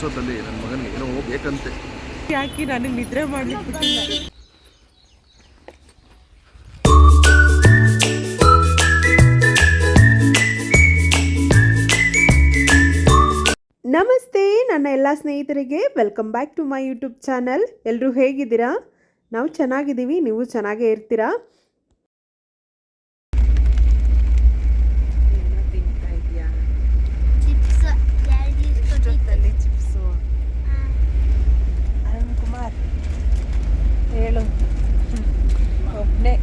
ಇಷ್ಟೊತ್ತಲ್ಲಿ ನನ್ನ ಮಗನಿಗೆ ಏನೋ ಬೇಕಂತೆ. ಯಾಕೆ ನನಗೆ ನಿದ್ರೆ ಮಾಡ್ಲಿಕ್ಕೆ ಬಿಟ್ಟಿಲ್ಲ. ನಮಸ್ತೆ ನನ್ನ ಎಲ್ಲ ಸ್ನೇಹಿತರಿಗೆ, welcome back to my YouTube channel. ಎಲ್ಲರೂ ಹೇಗಿದ್ದೀರಾ? ನಾವು ಚೆನ್ನಾಗಿದ್ದೀವಿ, ನೀವು ಚೆನ್ನಾಗೇ ಇರ್ತೀರಾ. ಅರುಣ್ ಕುಮಾರ್ ಹೇಳು, ಒಬ್ಬನೇ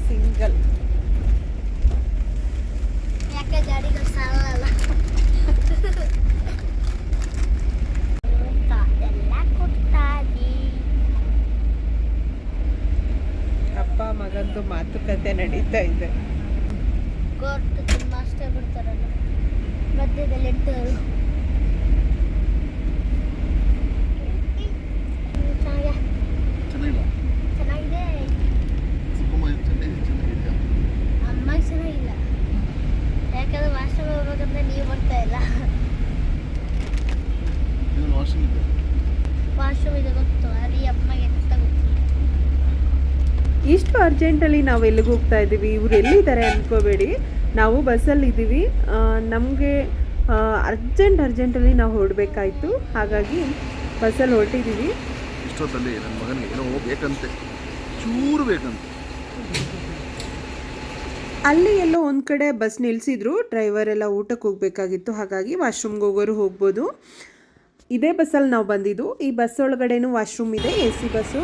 ಸಿಂಗಲ್. ಯಾಕೆ ಗಾಡಿಗಳು ಸಾಲಲ್ಲ ಎಲ್ಲ ಕೊಡ್ತಾಗಿ. ಅಪ್ಪ ಮಗಂದು ಮಾತುಕತೆ ನಡೀತಾ ಇದೆ. ಕೋರ್ಟ್ ತುಂಬ ಅಷ್ಟೇ ಬಿಡ್ತಾರಲ್ಲ, ಮಧ್ಯದಲ್ಲಿ ಇಟ್ಟರು. ಚೆನ್ನಾಗಿದೆ. ಅಮ್ಮಗೆ ಚೆನ್ನಾಗಿಲ್ಲ, ಯಾಕಂದ್ರೆ ವಾಶ್ರೂಮ್ ಹೋಗ್ಬೇಕಂದ್ರೆ ನೀವು ಬರ್ತಾ ಇಲ್ಲ. ವಾಶ್ರೂಮ್ ಇದೆ ಗೊತ್ತು, ಅಲ್ಲಿ ಅಮ್ಮಗೆ ಎಂತ ಗೊತ್ತಿಲ್ಲ. ಇಷ್ಟು ಅರ್ಜೆಂಟಲ್ಲಿ ನಾವು ಎಲ್ಲಿಗೆ ಹೋಗ್ತಾ ಇದ್ದೀವಿ, ಇವ್ರು ಎಲ್ಲಿದ್ದಾರೆ ಅಂದ್ಕೋಬೇಡಿ. ನಾವು ಬಸ್ಸಲ್ಲಿ ಇದ್ದೀವಿ. ನಮಗೆ ಅರ್ಜೆಂಟಲ್ಲಿ ನಾವು ಹೊರಡಬೇಕಾಯ್ತು, ಹಾಗಾಗಿ ಬಸ್ಸಲ್ಲಿ ಹೊರಟಿದ್ದೀವಿ. ಇಷ್ಟೊತ್ತಲ್ಲಿ ನನ್ನ ಮಗನಿಗೆ ಏನೋ ಬೇಕಂತೆ, ಚೂರು ಬೇಕಂತೆ. ಅಲ್ಲಿ ಎಲ್ಲೋ ಒಂದು ಕಡೆ ಬಸ್ ನಿಲ್ಲಿಸಿದ್ರು, ಡ್ರೈವರ್ ಎಲ್ಲ ಊಟಕ್ಕೆ ಹೋಗಬೇಕಾಗಿತ್ತು, ಹಾಗಾಗಿ ವಾಶ್ರೂಮ್ಗೆ ಹೋಗೋರು ಹೋಗ್ಬೋದು. ಇದೇ ಬಸ್ಸಲ್ಲಿ ನಾವು ಬಂದಿದ್ದು. ಈ ಬಸ್ ಒಳಗಡೆನೂ ವಾಶ್ರೂಮ್ ಇದೆ, AC ಬಸ್ಸು.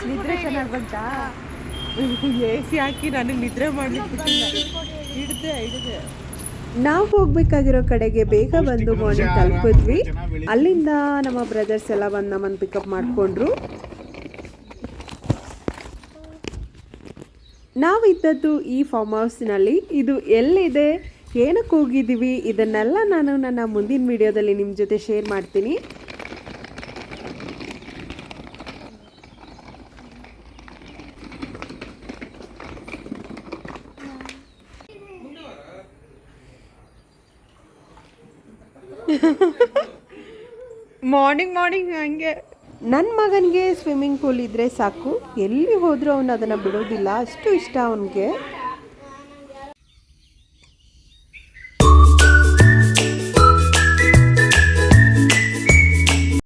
ನಿದ್ರೆ ಚೆನ್ನಾಗಿ ಬಂತಾ? AC ಹಾಕಿ ನನಗೆ ನಿದ್ರೆ ಮಾಡ್ಲಿಕ್ಕೆ ಬಿಟ್ಟಿಲ್ಲ. ಹಿಡಿದೆ ನಾವು ಹೋಗ್ಬೇಕಾಗಿರೋ ಕಡೆಗೆ ಬೇಗ ಬಂದು ಮಾರ್ನಿಂಗ್ ತಲುಪಿದ್ವಿ. ಅಲ್ಲಿಂದ ನಮ್ಮ ಬ್ರದರ್ಸ್ ಎಲ್ಲ ಬಂದು ನಮ್ಮನ್ನು ಪಿಕಪ್ ಮಾಡಿಕೊಂಡ್ರು. ನಾವಿದ್ದದ್ದು ಈ ಫಾರ್ಮ್ ಹೌಸ್ನಲ್ಲಿ. ಇದು ಎಲ್ಲಿದೆ, ಏನಕ್ಕೆ ಹೋಗಿದ್ದೀವಿ, ಇದನ್ನೆಲ್ಲ ನಾನು ನನ್ನ ಮುಂದಿನ ವಿಡಿಯೋದಲ್ಲಿ ನಿಮ್ಮ ಜೊತೆ ಶೇರ್ ಮಾಡ್ತೀನಿ. ಮಾರ್ನಿಂಗ್ ಹಂಗೆ ನನ್ನ ಮಗನಿಗೆ ಸ್ವಿಮ್ಮಿಂಗ್ ಪೂಲ್ ಇದ್ದರೆ ಸಾಕು, ಎಲ್ಲಿ ಹೋದರೂ ಅವನು ಅದನ್ನು ಬಿಡೋದಿಲ್ಲ, ಅಷ್ಟು ಇಷ್ಟ ಅವನಿಗೆ.